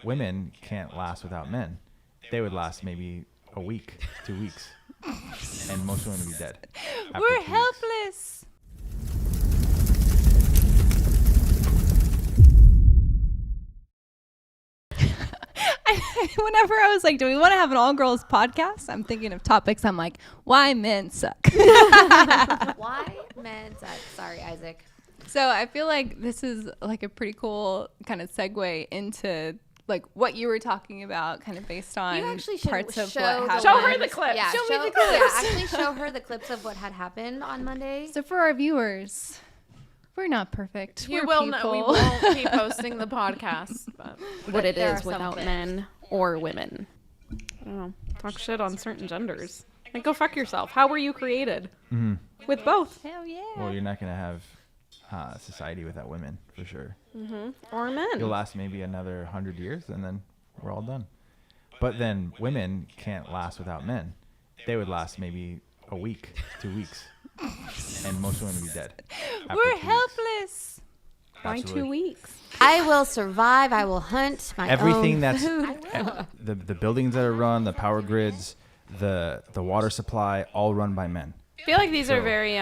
women can't last without men. They would last maybe a week, 2 weeks, and most women would be dead. We're helpless. Whenever I was like, do we want to have an all-girls podcast? I'm thinking of topics. I'm like, why men suck. Why men suck? Sorry, Isaac. So I feel like this is like a pretty cool kind of segue into like what you were talking about, kind of based on You actually should parts of show what happened. Show her the clip. Yeah, Show me the clips. Yeah, clips. actually show her the clips of what had happened on Monday. So for our viewers, we're not perfect. You We're will people. know. We won't be posting the podcast, but what it there is are some without clips. men or women. I don't know. Talk shit on certain genders. Like, go fuck yourself. How were you created? Mm-hmm. With both. Hell yeah. Well, you're not going to have society without women, for sure. Or men. You'll last maybe another 100 years, and then we're all done. But then women can't last without men. They would last maybe a week, 2 weeks, and most women would be dead. after We're 2 weeks. helpless. Why Absolutely. 2 weeks? I will survive. I will hunt my Everything own that's food. the buildings that are run, the power grids, the water supply, all run by men. I feel like these are So- very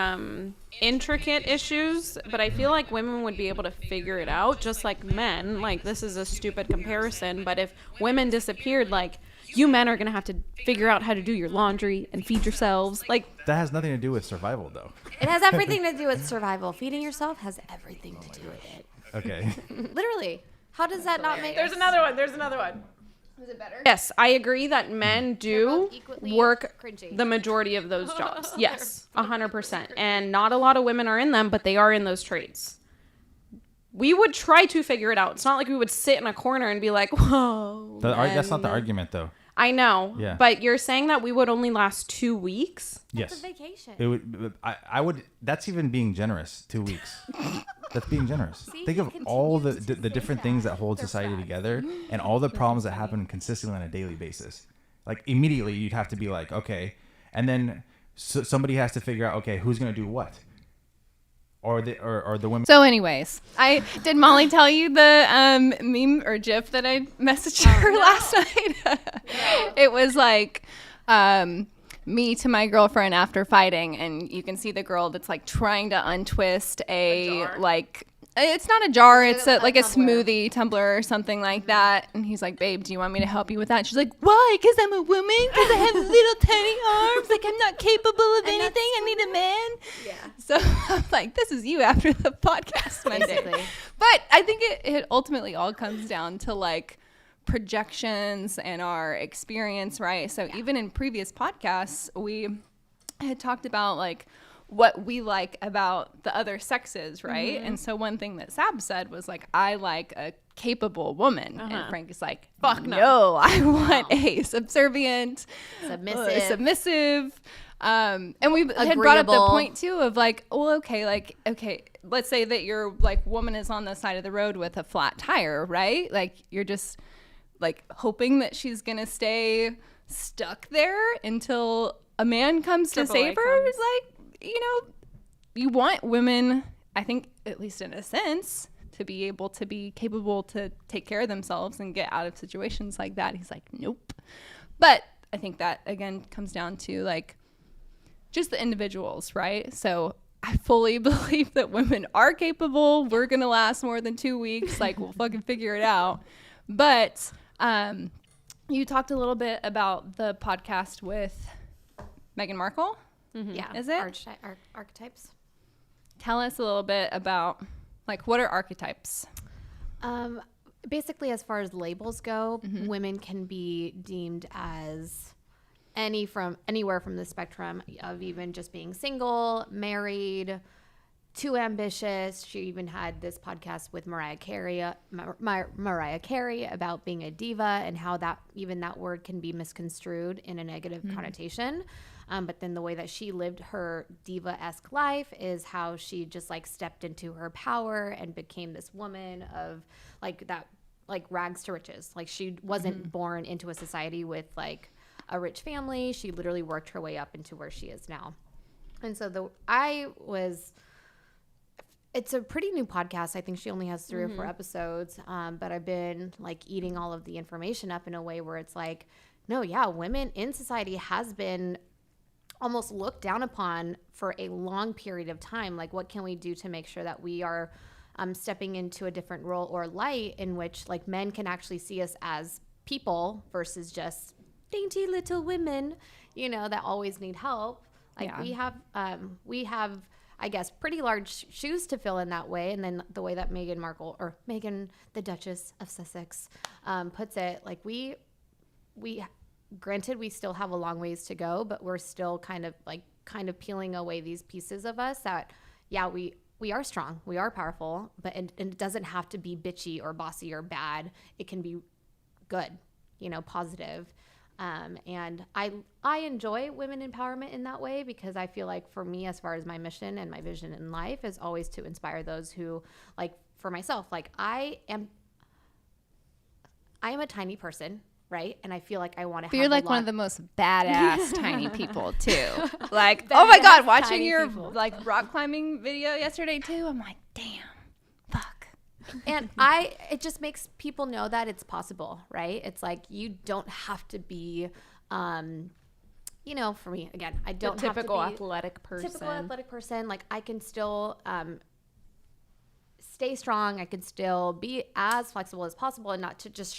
intricate issues, but I feel like women would be able to figure it out just like men. Like, this is a stupid comparison, but if women disappeared, like, you men are going to have to figure out how to do your laundry and feed yourselves. Like, That has nothing to do with survival, though. It has everything to do with survival. Feeding yourself has everything to do with it. Okay. Literally. How does that not make there's another one. There's another one. Is it better? Yes, I agree that men do both equally work cringy. the majority of those jobs. Yes, 100%. And not a lot of women are in them, but they are in those trades. We would try to figure it out. It's not like we would sit in a corner and be like, whoa. That's not the argument, though. I know. Yeah. But you're saying that we would only last 2 weeks? Yes. It's a vacation. It would. I would. That's even being generous. 2 weeks. That's being generous. See, Think he of all the continues to say different that. things that hold society together, and all the problems that happen consistently on a daily basis. Like, immediately, you'd have to be like, okay, and then somebody has to figure out, okay, who's gonna do what, or the women. So anyways, did Molly tell you the meme or GIF that I messaged her last night? It was like me to my girlfriend after fighting, and you can see the girl that's like trying to untwist a like, it's not a jar, it's like a smoothie tumbler or something like that. And he's like, babe, do you want me to help you with that? She's like, why? Because I'm a woman? Because I have little tiny arms? Like, I'm not capable of anything? I need a man? Yeah. So I'm like, this is you after the podcast Monday. Basically. But I think it ultimately all comes down to like projections and our experience, right? So even in previous podcasts, we had talked about like what we like about the other sexes, right? And so one thing that Sab said was like, I like a capable woman. And Frank is like, fuck no, I want a subservient, submissive. And we had brought up the Agreeable. point too of like, well, okay, let's say that your like woman is on the side of the road with a flat tire, right? Like, you're just like hoping that she's gonna stay stuck there until a man comes to AAA save her. comes. Like, you know, you want women, I think, at least in a sense, to be able to be capable to take care of themselves and get out of situations like that. He's like, nope. But I think that again comes down to like just the individuals, right? So I fully believe that women are capable. We're gonna last more than 2 weeks. Like, we'll fucking figure it out. But you talked a little bit about the podcast with Meghan Markle. Yeah. Is it? Archetypes. Tell us a little bit about like, what are archetypes? Basically, as far as labels go, women can be deemed as anywhere from the spectrum of even just being single, married, too ambitious. She even had this podcast with Mariah Carey about being a diva and how that word can be misconstrued in a negative connotation. But then the way that she lived her diva-esque life is how she just like stepped into her power and became this woman of like that, like rags to riches. Like, she wasn't born into a society with like a rich family. She literally worked her way up into where she is now. And so it's a pretty new podcast. I think she only has 3 or 4 episodes. But I've been like eating all of the information up in a way where it's like, no, yeah, women in society has been almost looked down upon for a long period of time. Like, what can we do to make sure that we are stepping into a different role or light in which like men can actually see us as people versus just dainty little women, you know, that always need help. Like we have, I guess, pretty large shoes to fill in that way. And then the way that Meghan Markle, or Meghan, the Duchess of Sussex, puts it, like we granted, we still have a long ways to go, but we're still kind of peeling away these pieces of us that, yeah, we are strong, we are powerful, but and it doesn't have to be bitchy or bossy or bad. It can be good, you know, positive. And I enjoy women empowerment in that way, because I feel like for me, as far as my mission and my vision in life, is always to inspire those who, like for myself, like I am a tiny person, right? And I feel like I want to have But you're like one of the the most badass tiny people too. Like, oh my God, watching your like rock climbing video yesterday too, I'm like, damn, fuck. And it just makes people know that it's possible, right? It's like, you don't have to be, you know, for me, again, I don't have to be typical athletic person. Like, I can still stay strong. I can still be as flexible as possible, and not to just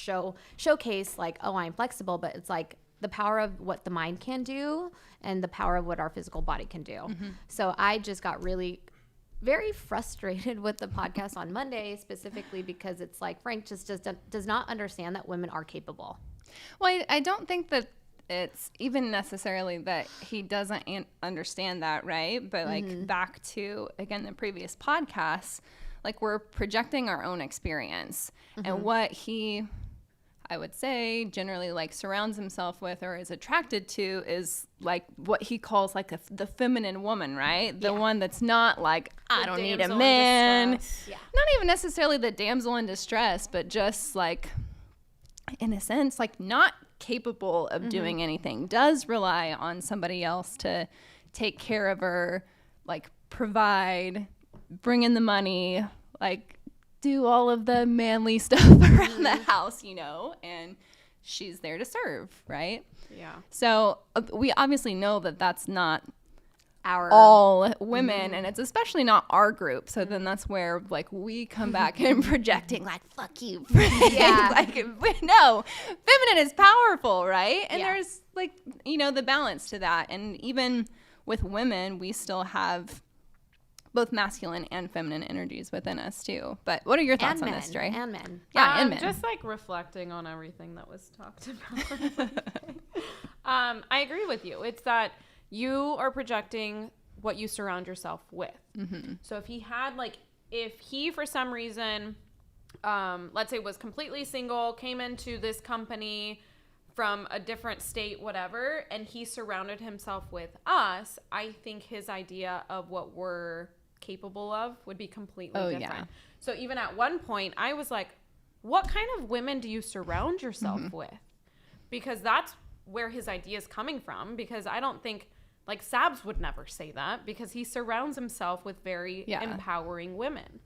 showcase like, oh, I'm flexible, but it's like the power of what the mind can do and the power of what our physical body can do. So I just got really very frustrated with the podcast on Monday, specifically because it's like Frank just does not understand that women are capable. Well, I don't think that it's even necessarily that he doesn't understand that, right? But like back to, again, the previous podcast, like we're projecting our own experience and what he, I would say, generally like surrounds himself with or is attracted to is like what he calls like the feminine woman, right? The one that's not like, I don't need a man. Not even necessarily the damsel in distress, but just like, in a sense, like not capable of doing anything, does rely on somebody else to take care of her, like provide, bring in the money, like do all of the manly stuff around the house, you know, and she's there to serve, right? Yeah. So we obviously know that that's not Our all women, and it's especially not our group. So then that's where like we come back and projecting like, fuck you. Like, no, feminine is powerful, right? And there's like, you know, the balance to that. And even with women, we still have both masculine and feminine energies within us too. But what are your thoughts on this, Dre? And men. Yeah, and men. Just like reflecting on everything that was talked about. I agree with you. It's that you are projecting what you surround yourself with. So if he for some reason, let's say was completely single, came into this company from a different state, whatever, and he surrounded himself with us, I think his idea of what we're capable of would be completely different. Yeah. So even at one point, I was like, what kind of women do you surround yourself with? Because that's where his idea is coming from, because I don't think, like, Sabs would never say that, because he surrounds himself with very empowering women.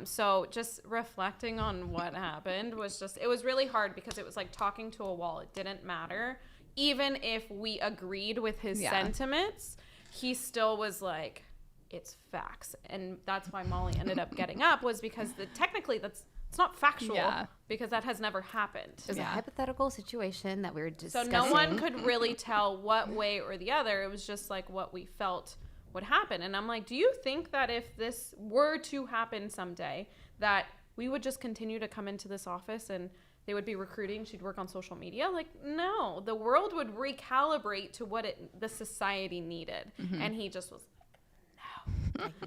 So just reflecting on what happened was just, it was really hard, because it was like talking to a wall. It didn't matter. Even if we agreed with his sentiments, he still was like, it's facts. And that's why Molly ended up getting up, was because technically it's not factual, because that has never happened. It was a hypothetical situation that we were discussing. So no one could really tell what way or the other. It was just like what we felt would happen. And I'm like, do you think that if this were to happen someday, that we would just continue to come into this office and they would be recruiting, she'd work on social media? Like, no, the world would recalibrate to what the society needed. And he just was like,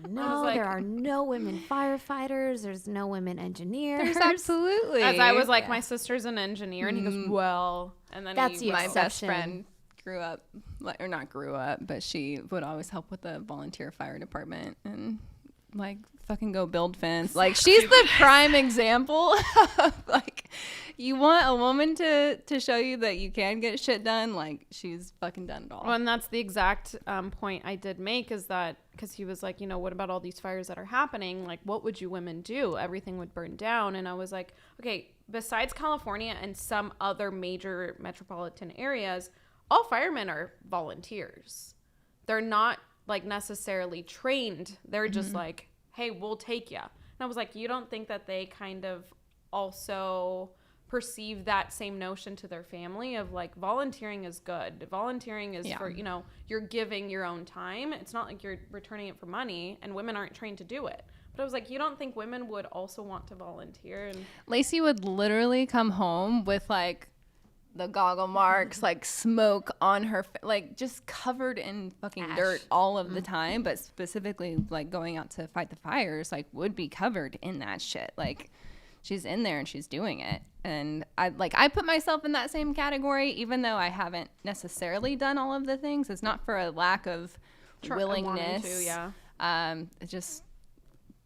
no, there are no women firefighters. There's no women engineers. There's absolutely. As I was like, my sister's an engineer, and he goes, well, and then that's my best friend grew up, or not grew up, but she would always help with the volunteer fire department and like fucking go build fence. Like, she's the prime example of, like, you want a woman to show you that you can get shit done. Like, she's fucking done it all. Well, and that's the exact point I did make, is that because he was like, you know, what about all these fires that are happening? Like, what would you women do? Everything would burn down. And I was like, okay, besides California and some other major metropolitan areas, all firemen are volunteers. They're not like necessarily trained. They're just like, hey, we'll take you. And I was like, you don't think that they kind of also perceive that same notion to their family of like, volunteering is good. Volunteering is for, you know, you're giving your own time. It's not like you're returning it for money, and women aren't trained to do it. But I was like, you don't think women would also want to volunteer? And Lacey would literally come home with like the goggle marks, like smoke on her, like just covered in fucking dirt all of the time. But specifically like going out to fight the fires, like would be covered in that shit. Like, she's in there and she's doing it. And I put myself in that same category, even though I haven't necessarily done all of the things. It's not for a lack of willingness. It just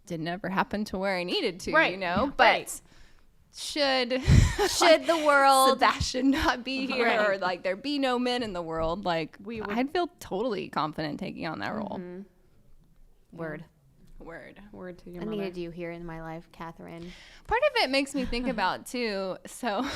didn't ever happen to where I needed to, you know? But should the world Sebastian not be here, or like there be no men in the world, like I'd feel totally confident taking on that role. Word to your I mother. needed you here in my life, Catherine. Part of it makes me think about too, so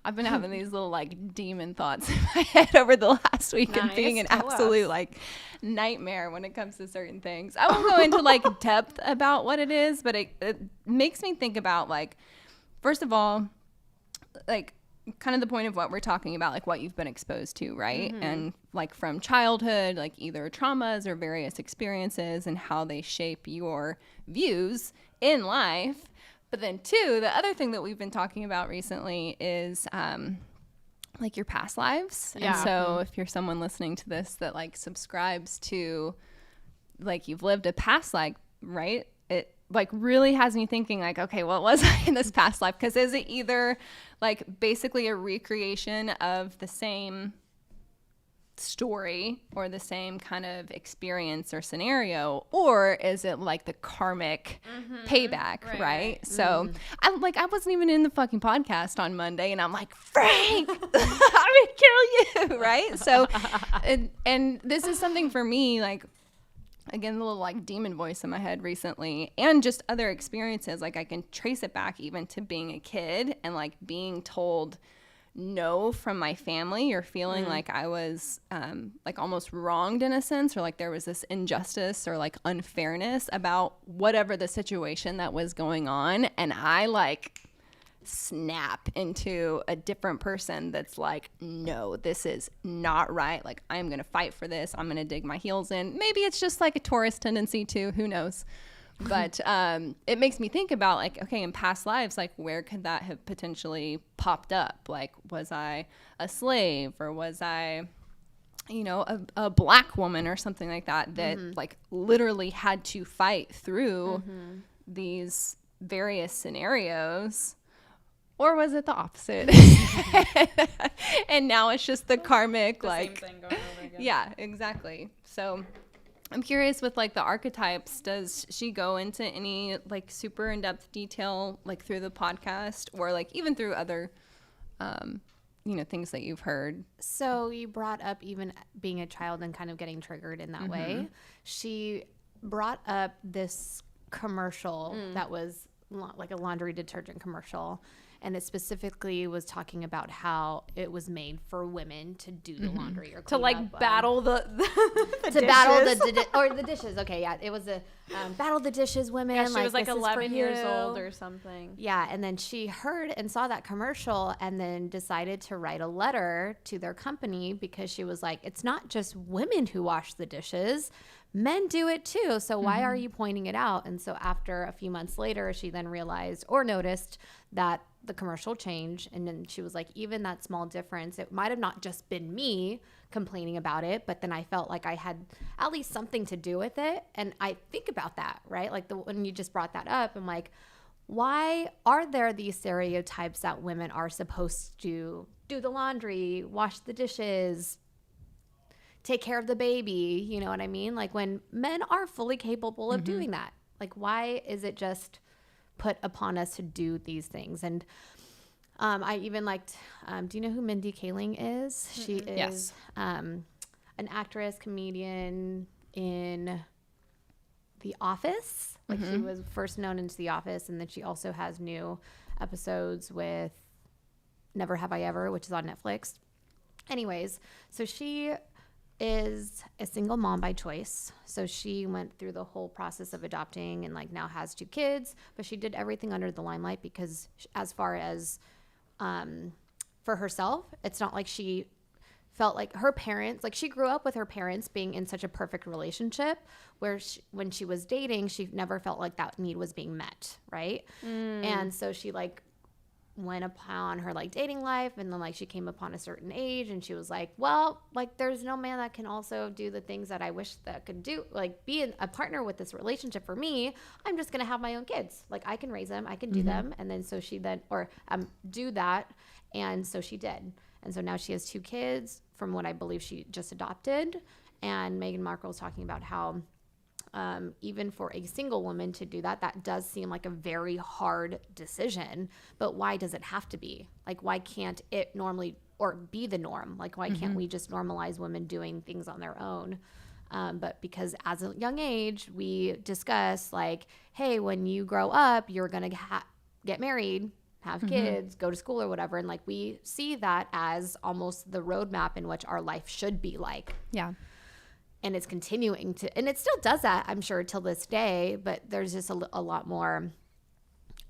I've been having these little like demon thoughts in my head over the last week, and being an absolute like nightmare when it comes to certain things. I won't go into like depth about what it is, but it makes me think about, like, first of all, like kind of the point of what we're talking about, like what you've been exposed to, right? And like from childhood, like either traumas or various experiences, and how they shape your views in life. But then two, the other thing that we've been talking about recently is like your past lives. And so if you're someone listening to this that like subscribes to like you've lived a past life, right? It like really has me thinking like, okay, what was I in this past life? Because is it either like basically a recreation of the same story or the same kind of experience or scenario, or is it like the karmic payback, right? So I wasn't even in the fucking podcast on Monday, and I'm like, Frank, I'm gonna kill you, right? So and this is something for me, like, again, the little like demon voice in my head recently, and just other experiences, like I can trace it back even to being a kid and like being told no from my family, or feeling like I was like almost wronged in a sense, or like there was this injustice or like unfairness about whatever the situation that was going on, and I like snap into a different person that's like, no, this is not right. Like, I'm gonna fight for this. I'm gonna dig my heels in. Maybe it's just like a Taurus tendency too, who knows? But it makes me think about like, okay, in past lives, like where could that have potentially popped up? Like, was I a slave, or was I, you know, a black woman or something like that, that like literally had to fight through these various scenarios? Or was it the opposite? And now it's just the karmic, The like, same thing going over again. yeah, exactly. So I'm curious with like the archetypes, does she go into any like super in-depth detail like through the podcast, or like even through other, you know, things that you've heard? So you brought up even being a child and kind of getting triggered in that way. She brought up this commercial that was like a laundry detergent commercial. And it specifically was talking about how it was made for women to do the laundry or To clean like up, battle the to dishes. battle the dishes. Okay, yeah, it was a battle the dishes women. Yeah, she was like this is for 11 years you. old or something. Yeah, and then she heard and saw that commercial, and then decided to write a letter to their company, because she was like, it's not just women who wash the dishes, men do it too. So why are you pointing it out? And so after a few months later, she then realized or noticed that the commercial changed. And then she was like, even that small difference, it might have not just been me complaining about it, but then I felt like I had at least something to do with it. And I think about that, right? Like when you just brought that up, I'm like, why are there these stereotypes that women are supposed to do the laundry, wash the dishes, take care of the baby? You know what I mean? Like when men are fully capable of doing that. Like, why is it just put upon us to do these things? And I even liked, do you know who Mindy Kaling is? She is Yes. an actress, comedian in The Office. Like, she was first known into The Office, and then she also has new episodes with Never Have I Ever, which is on Netflix. Anyways, so she is a single mom by choice. So she went through the whole process of adopting and like now has 2 kids, but she did everything under the limelight because as far as for herself, it's not like she felt like her parents, like she grew up with her parents being in such a perfect relationship where when she was dating, she never felt like that need was being met. Right. And so she like went upon her like dating life, and then like she came upon a certain age and she was like, well, like there's no man that can also do the things that I wish that could do, like be a partner with this relationship for me. I'm just gonna have my own kids, like I can raise them, I can do them. And then so she then do that, and so she did, and so now she has 2 kids from what I believe she just adopted. And Meghan Markle is talking about how even for a single woman to do that, that does seem like a very hard decision. But why does it have to be? Like, why can't it normally or be the norm? Like, why can't we just normalize women doing things on their own? But because as a young age, we discuss like, hey, when you grow up, you're going to get married, have kids, go to school or whatever. And like, we see that as almost the roadmap in which our life should be like. Yeah. And it's continuing to, and it still does that, I'm sure, till this day, but there's just a lot more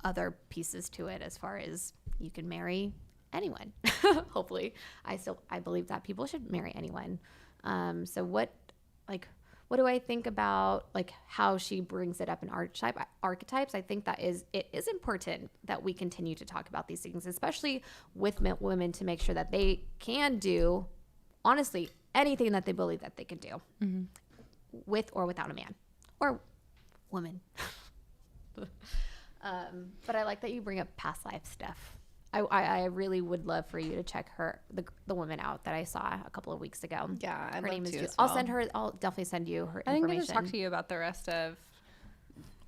other pieces to it as far as you can marry anyone. Hopefully. I believe that people should marry anyone. So what do I think about like how she brings it up in archetypes? I think that it is important that we continue to talk about these things, especially with women, to make sure that they can do, honestly, anything that they believe that they can do with or without a man or woman. But I like that you bring up past life stuff. I really would love for you to check the woman out that I saw a couple of weeks ago. Yeah, her name is to Julie. as well. I'll definitely send you her I think I'm information. going to talk to you about the rest of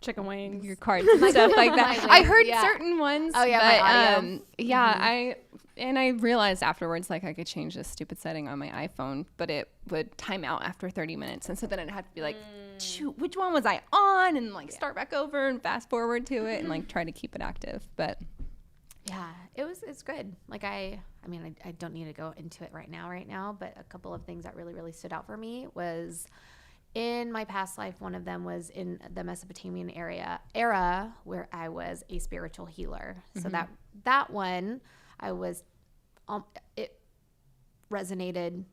Chicken wings. your cards and stuff like that. My I heard yeah. certain ones. Oh, yeah, but, my audio. Yeah, I realized afterwards like I could change this stupid setting on my iPhone, but it would time out after 30 minutes, and so then I'd have to be like, shoot, which one was I on, and like start back over and fast forward to it and like try to keep it active. But yeah, it's good. Like I mean, I don't need to go into it right now, but a couple of things that really, really stood out for me was in my past life. One of them was in the Mesopotamian era where I was a spiritual healer. So that one, I was, it resonated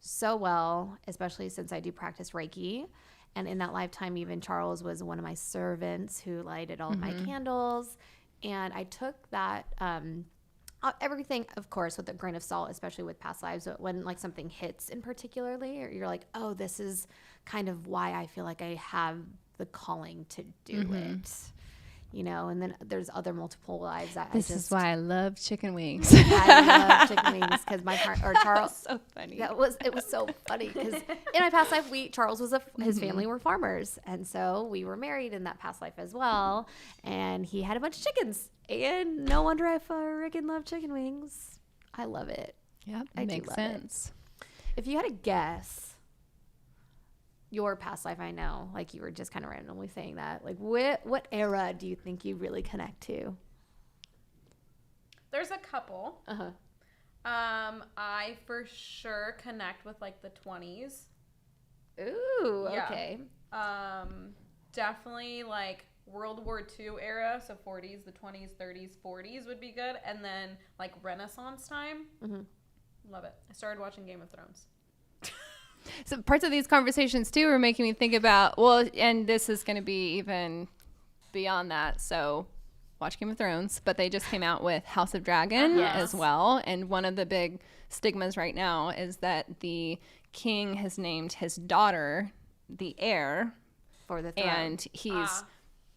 so well, especially since I do practice Reiki. And in that lifetime, even Charles was one of my servants who lighted all of my candles. And I took that, everything, of course, with a grain of salt, especially with past lives. But when like something hits in particularly, or you're like, oh, this is kind of why I feel like I have the calling to do it, you know. And then there's other multiple lives that this is why I love chicken wings. I love chicken wings because my Charles. So funny. Yeah, it was so funny because in my past life, Charles was his family were farmers, and so we were married in that past life as well. And he had a bunch of chickens, and no wonder I freaking love chicken wings. I love it. Yep, I do makes love sense. If you had to guess your past life, I know, like you were just kind of randomly saying that. Like, what era do you think you really connect to? There's a couple. Uh-huh. I for sure connect with like the 20s. Ooh, Yeah. okay. Definitely like World War II era, so 40s, the 20s, 30s, 40s would be good, and then like Renaissance time. Love it. I started watching Game of Thrones. So parts of these conversations too are making me think about, well, and this is going to be even beyond that. So watch Game of Thrones, but they just came out with House of Dragon Yes. as well. And one of the big stigmas right now is that the king has named his daughter the heir, For the throne. and he's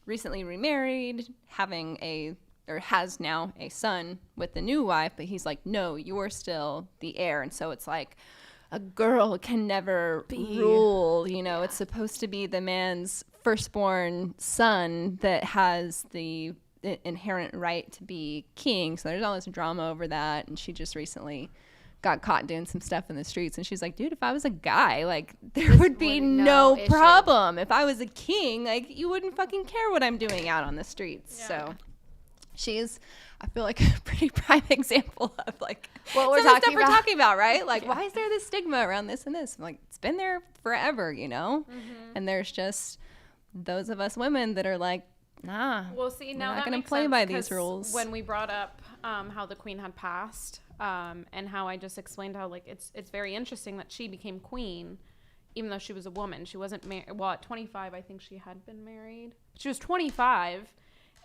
recently remarried, has now a son with the new wife, but he's like, no, you're still the heir. And so it's like, a girl can never rule, you know. It's supposed to be the man's firstborn son that has the inherent right to be king. So there's all this drama over that. And she just recently got caught doing some stuff in the streets. And she's like, dude, if I was a guy, like, there would be no issue. problem. If I was a king, like, you wouldn't fucking care what I'm doing out on the streets. Yeah. So she's, I feel like, a pretty prime example of, like, What we're some of the talking stuff about. we're talking about, right? Like, why is there this stigma around this and this? I'm like, it's been there forever, you know? And there's just those of us women that are like, nah. Well, see, now not that gonna makes play sense, by these 'cause rules. when we brought up how the queen had passed, and how I just explained how, like, it's very interesting that she became queen, even though she was a woman. She wasn't married. Well, at 25, I think she had been married. She was 25,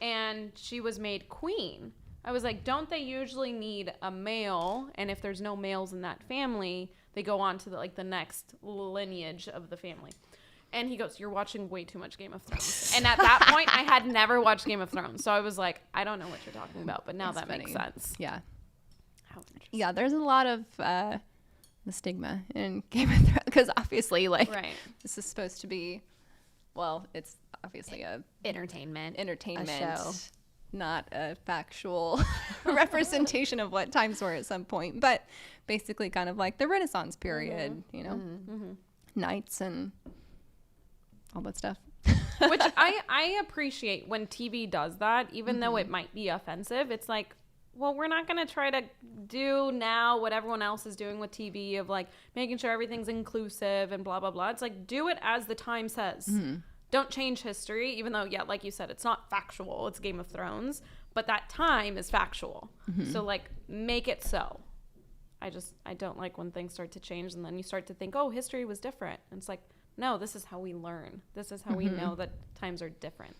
and she was made queen. I was like, don't they usually need a male? And if there's no males in that family, they go on to the next lineage of the family. And he goes, you're watching way too much Game of Thrones. And at that point, I had never watched Game of Thrones. So I was like, I don't know what you're talking about. But now that makes sense. Yeah. How interesting. Yeah, there's a lot of the stigma in Game of Thrones. Because obviously, like, Right. this is supposed to be, well, it's obviously a Entertainment. entertainment, A show. not a factual representation of what times were at some point. But basically kind of like the Renaissance period, you know, knights and all that stuff. Which I appreciate when TV does that, even though it might be offensive. It's like, well, we're not going to try to do now what everyone else is doing with TV of, like, making sure everything's inclusive and blah, blah, blah. It's like, do it as the time says. Don't change history, even though, yeah, like you said, it's not factual. It's Game of Thrones. But that time is factual. So, like, make it so. I don't like when things start to change and then you start to think, oh, history was different. And it's like, no, this is how we learn. This is how we know that times are different.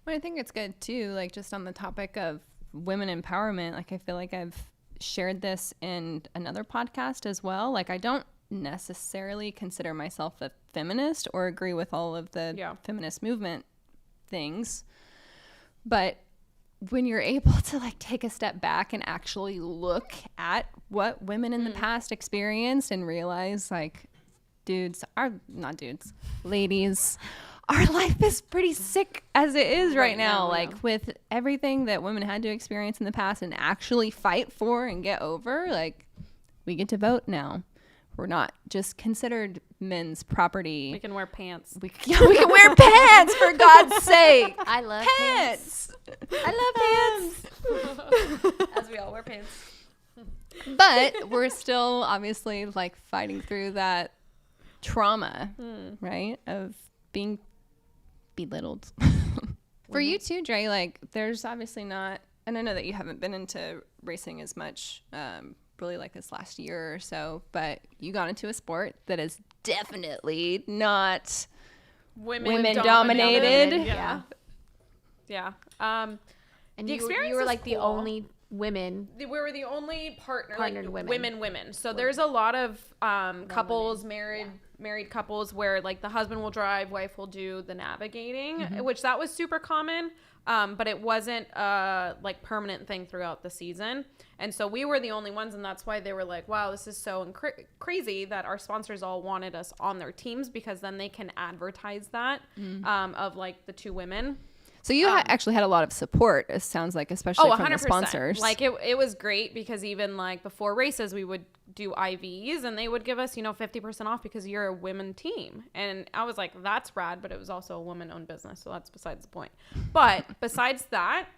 Well, I think it's good too, like, just on the topic of women empowerment. Like, I feel like I've shared this in another podcast as well. Like, I don't necessarily consider myself a feminist or agree with all of the feminist movement things. But when you're able to, like, take a step back and actually look at what women in the past experienced and realize, like, ladies, our life is pretty sick as it is right now. Like, with everything that women had to experience in the past and actually fight for and get over, like, we get to vote now. We're not just considered men's property. We can wear pants. We can wear pants, for God's sake. I love Pants. I love pants. As we all wear pants. But we're still obviously, like, fighting through that trauma, right? Of being belittled. For you too, Dre, like, there's obviously not, and I know that you haven't been into racing as much, really, like, this last year or so, but you got into a sport that is definitely not women dominated. Yeah. And The you experience were is like the cool. only women. We were the only Partnered like, women. women. So there's a lot of couples, married couples where, like, the husband will drive, wife will do the navigating, which that was super common. But it wasn't like permanent thing throughout the season. And so we were the only ones. And that's why they were like, wow, this is so crazy that our sponsors all wanted us on their teams, because then they can advertise that of, like, the two women. So you actually had a lot of support, it sounds like, especially from the sponsors. Like, it was great, because even, like, before races, we would do IVs and they would give us, 50% off because you're a women team. And I was like, that's rad, but it was also a woman-owned business, so that's besides the point. But besides that,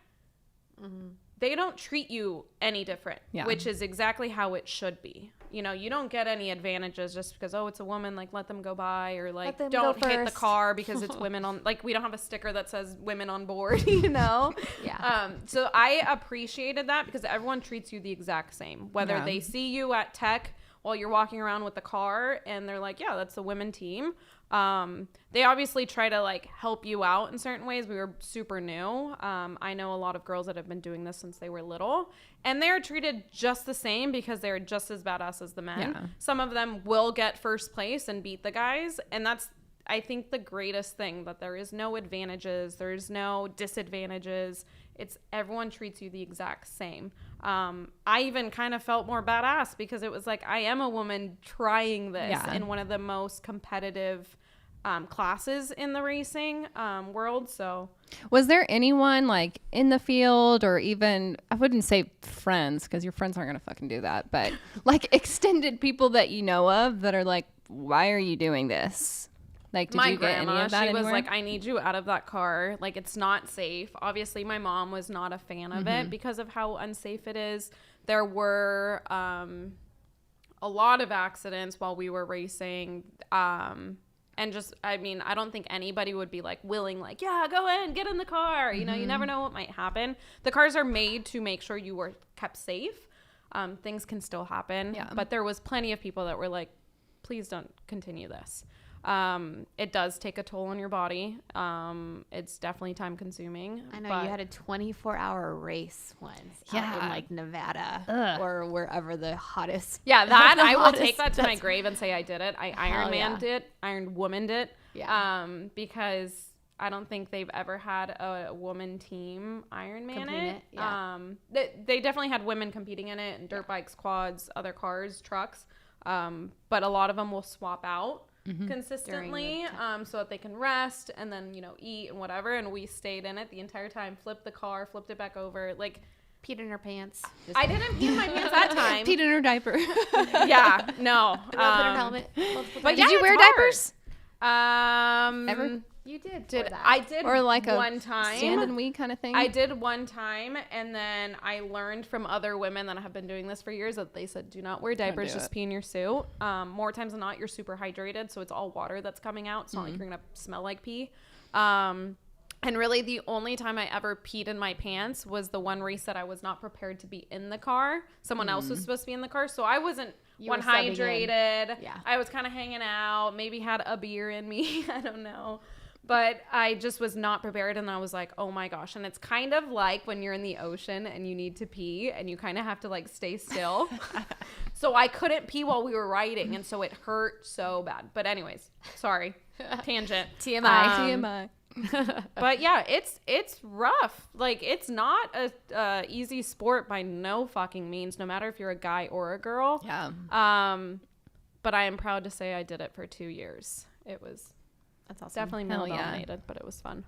they don't treat you any different, which is exactly how it should be. You don't get any advantages just because, oh, it's a woman, like, let them go by, or, like, don't hit the car because it's women on, like, we don't have a sticker that says women on board, So I appreciated that, because everyone treats you the exact same, whether they see you at tech while you're walking around with the car and they're like, yeah, that's the women team. They obviously try to, like, help you out in certain ways. We were super new. I know a lot of girls that have been doing this since they were little, and they're treated just the same because they're just as badass as the men. Yeah. Some of them will get first place and beat the guys. And that's, I think, the greatest thing, that there is no advantages. There's no disadvantages. It's everyone treats you the exact same. I even kind of felt more badass because it was like, I am a woman trying this in one of the most competitive classes in the racing world. So Was there anyone like in the field or even, I wouldn't say friends because your friends aren't going to fucking do that, but like extended people that you know of that are like, why are you doing this? Like, did my you get grandma, any of that she was anywhere? like, I need you out of that car. Like, it's not safe. Obviously, my mom was not a fan of it because of how unsafe it is. There were a lot of accidents while we were racing. And just, I mean, I don't think anybody would be like willing, like, yeah, go in, get in the car. You know, you never know what might happen. The cars are made to make sure you were kept safe. Things can still happen. Yeah. But there was plenty of people that were like, please don't continue this. It does take a toll on your body. It's definitely time consuming. I know you had a 24-hour race once out in like Nevada or wherever the hottest. Yeah, that I will hottest take that to my desert. grave and say I did it. I Hell Ironmaned yeah. it, Iron Womaned it. Yeah. Because I don't think they've ever had a woman team Ironman Complete it. it, yeah. They definitely had women competing in it, and dirt bikes, quads, other cars, trucks. But a lot of them will swap out consistently so that they can rest and then, you know, eat and whatever. And we stayed in it the entire time, flipped the car, flipped it back over. Like, Peed in her pants. I didn't pee in my pants that time. Peed in her diaper. Yeah, no. Put her helmet. But Did yeah, you wear it's hard. diapers? Ever? You did. Did for that. I did Or like a one time. stand and wee kind of thing? I did one time, and then I learned from other women that have been doing this for years that they said, do not wear diapers, do just it. pee in your suit. More times than not, you're super hydrated, so it's all water that's coming out. It's not like you're going to smell like pee. And really, the only time I ever peed in my pants was the one race that I was not prepared to be in the car. Someone else was supposed to be in the car, so I wasn't You were subbing in. hydrated. Yeah. I was kind of hanging out, maybe had a beer in me. I don't know. But I just was not prepared, and I was like, oh my gosh. And it's kind of like when you're in the ocean and you need to pee and you kind of have to like stay still. So I couldn't pee while we were riding, and so it hurt so bad. But anyways, sorry. Tangent. TMI. But yeah, it's rough. Like, it's not a easy sport by no fucking means, no matter if you're a guy or a girl. Yeah. But I am proud to say I did it for 2 years. It was That's awesome. definitely Hell male yeah. dominated, but it was fun.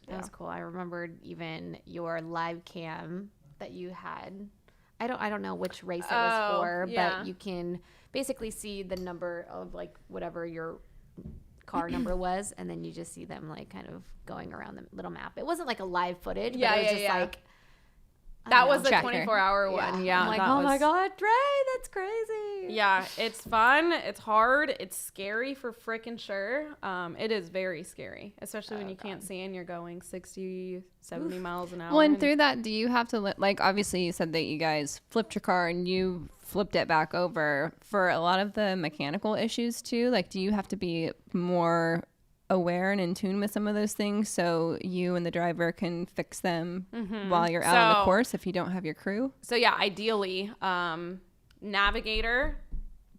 That was cool. I remembered even your live cam that you had. I don't know which race it was for, yeah. but you can basically see the number of like whatever your car number was, and then you just see them like kind of going around the little map. It wasn't like a live footage, but it was just like That was the Tracker. 24-hour one. Yeah. I'm like, that oh my was- god, Dre, that's crazy. Yeah, it's fun. It's hard. It's scary for frickin' sure. It is very scary, especially when you can't see and you're going 60, 70 miles an hour. Well, and and- through that, do you have to, like, obviously you said that you guys flipped your car and you flipped it back over. For a lot of the mechanical issues too, like, do you have to be more aware and in tune with some of those things so you and the driver can fix them while you're out on the So- course if you don't have your crew? So yeah, ideally, navigator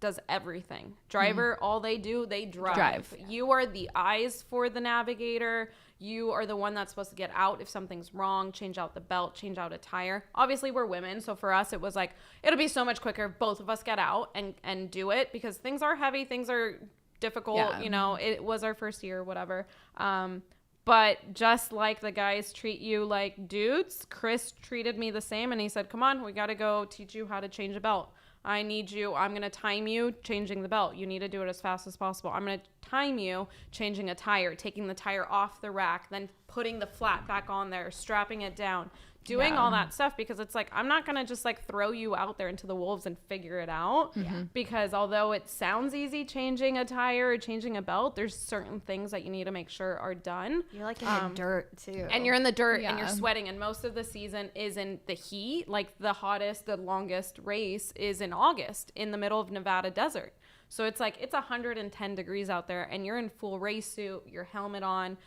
does everything. Driver, all they do, they drive. You are the eyes for the navigator. You are the one that's supposed to get out if something's wrong, change out the belt, change out a tire. Obviously, we're women, so for us, it was like, it'll be so much quicker if both of us get out and do it, because things are heavy, things are difficult. Yeah. You know, it was our first year, whatever. But just like the guys treat you like dudes, Chris treated me the same, and he said, come on, we got to go teach you how to change a belt. I need you. I'm going to time you changing the belt. You need to do it as fast as possible. I'm going to time you changing a tire, taking the tire off the rack, then putting the flat back on there, strapping it down, doing all that stuff, because it's like, I'm not going to just like throw you out there into the wolves and figure it out. Because although it sounds easy changing a tire or changing a belt, there's certain things that you need to make sure are done. You're like in the dirt too. And you're in the dirt and you're Yeah. sweating, and most of the season is in the heat. Like the hottest, the longest race is in August in the middle of Nevada desert. So it's like, it's 110 degrees out there, and you're in full race suit, your helmet on.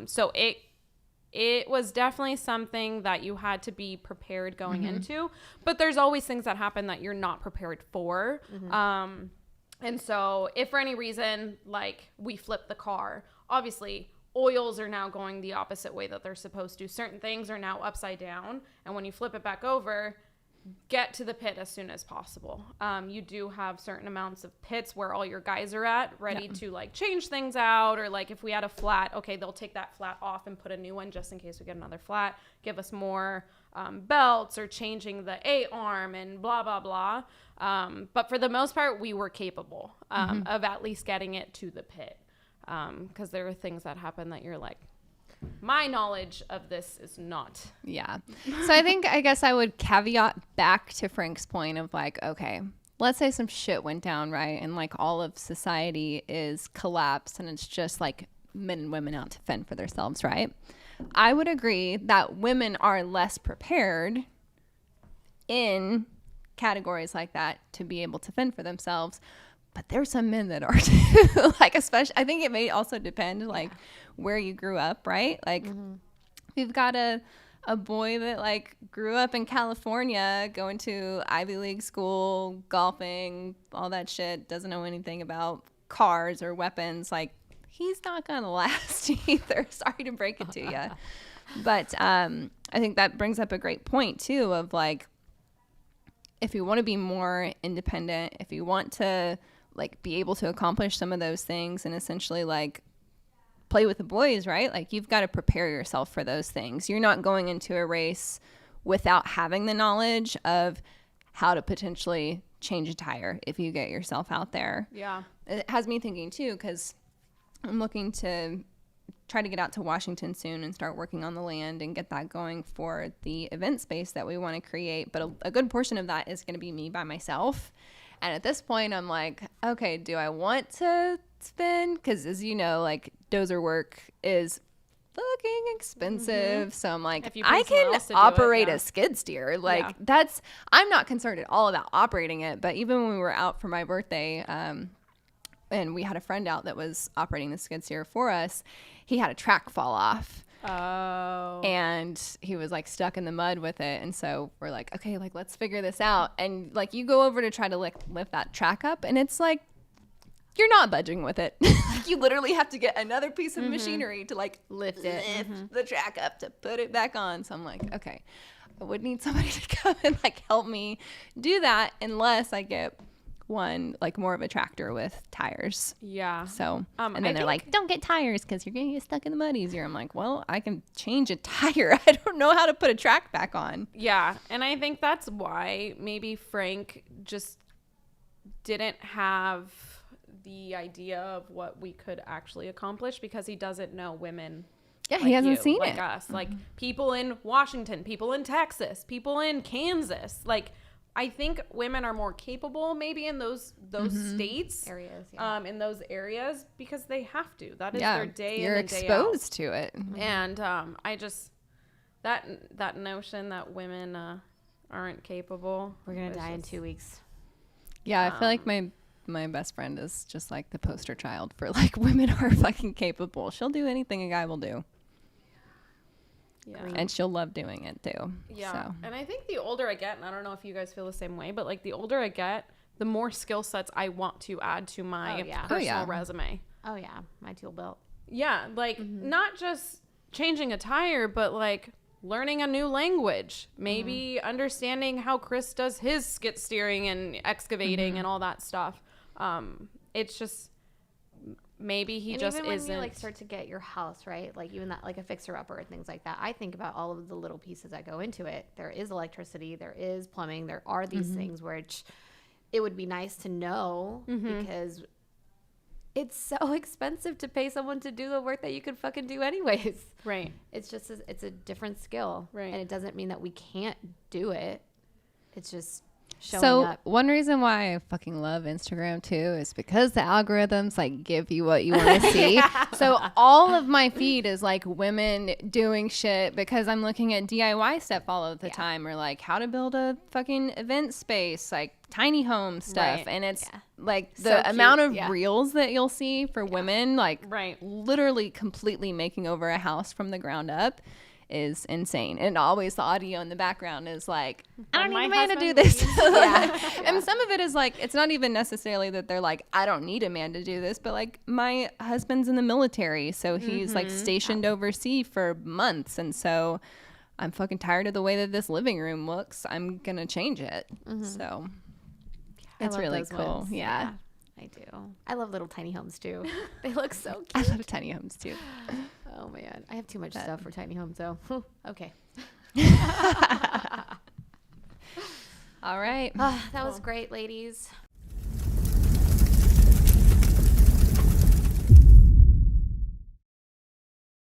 So it was definitely something that you had to be prepared going into, but there's always things that happen that you're not prepared for. And so if for any reason, like we flip the car, obviously oils are now going the opposite way that they're supposed to. Certain things are now upside down. And when you flip it back over, get to the pit as soon as possible. You do have certain amounts of pits where all your guys are at, ready to like change things out, or like if we had a flat, okay, they'll take that flat off and put a new one just in case we get another flat, give us more belts, or changing the A arm and blah blah blah. But for the most part, we were capable of at least getting it to the pit, because there are things that happen that you're like, my knowledge of this is not. Yeah. So I guess I would caveat back to Frank's point of like, okay, let's say some shit went down, right? And like all of society is collapsed and it's just like men and women out to fend for themselves, right? I would agree that women are less prepared in categories like that to be able to fend for themselves. But there's some men that are too. Like, especially, I think it may also depend, like, where you grew up, right? Like, we've got a boy that, like, grew up in California, going to Ivy League school, golfing, all that shit, doesn't know anything about cars or weapons. Like, he's not going to last either. Sorry to break it to you. But I think that brings up a great point, too, of, like, if you want to be more independent, if you want to like be able to accomplish some of those things and essentially like play with the boys, right? Like you've got to prepare yourself for those things. You're not going into a race without having the knowledge of how to potentially change a tire if you get yourself out there. Yeah. It has me thinking too, because I'm looking to try to get out to Washington soon and start working on the land and get that going for the event space that we want to create. But a good portion of that is going to be me by myself. And at this point, I'm like, okay, do I want to spend? Because as you know, like dozer work is fucking expensive. So I'm like, I can operate a skid steer. Like I'm not concerned at all about operating it. But even when we were out for my birthday, and we had a friend out that was operating the skid steer for us, he had a track fall off. Oh. And he was like stuck in the mud with it. And so we're like, okay, like let's figure this out. And like you go over to try to lift that track up and it's like, you're not budging with it. Like you literally have to get another piece of machinery to like lift the track up to put it back on. So I'm like, okay, I would need somebody to come and like help me do that unless I get one like more of a tractor with tires. Yeah. So and then they're like, don't get tires because you're gonna get stuck in the mud easier. I'm like, well, I can change a tire. I don't know how to put a track back on. Yeah. And I think that's why maybe Frank just didn't have the idea of what we could actually accomplish because he doesn't know women. Yeah, he hasn't seen like it. Us. Like people in Washington, people in Texas, people in Kansas. Like I think women are more capable maybe in those states areas, in those areas because they have to. That is their day you're in and day out. You're exposed to it. And I just that notion that women aren't capable. We're gonna die in 2 weeks. Yeah, I feel like my best friend is just like the poster child for like women are fucking capable. She'll do anything a guy will do. Yeah. And she'll love doing it too. Yeah. So. And I think the older I get, and I don't know if you guys feel the same way, but like the older I get, the more skill sets I want to add to my personal resume. Oh yeah, my tool belt. Yeah, like not just changing a tire, but like learning a new language, maybe understanding how Chris does his skid steering and excavating and all that stuff. It's just maybe he just even when isn't. You like start to get your house right, like even that like a fixer upper and things like that. I think about all of the little pieces that go into it. There is electricity, there is plumbing, there are these things which it would be nice to know because it's so expensive to pay someone to do the work that you could fucking do anyways. Right. It's just it's a different skill, right? And it doesn't mean that we can't do it. It's just showing up. One reason why I fucking love Instagram too is because the algorithms like give you what you want to see. So all of my feed is like women doing shit because I'm looking at DIY stuff all of the time, or like how to build a fucking event space, like tiny home stuff. And it's like the amount of reels that you'll see for women, like literally completely making over a house from the ground up is insane. And always the audio in the background is like, I don't need a man to do this. And some of it is like, it's not even necessarily that they're like, I don't need a man to do this, but like my husband's in the military, so he's like stationed overseas for months, and so I'm fucking tired of the way that this living room looks. I'm going to change it. So I it's love really those cool. ones. Yeah. I do. I love little tiny homes too. They look so I cute. love tiny homes too. Oh man, I have too much stuff for tiny homes though. Okay. All right. That was great, ladies.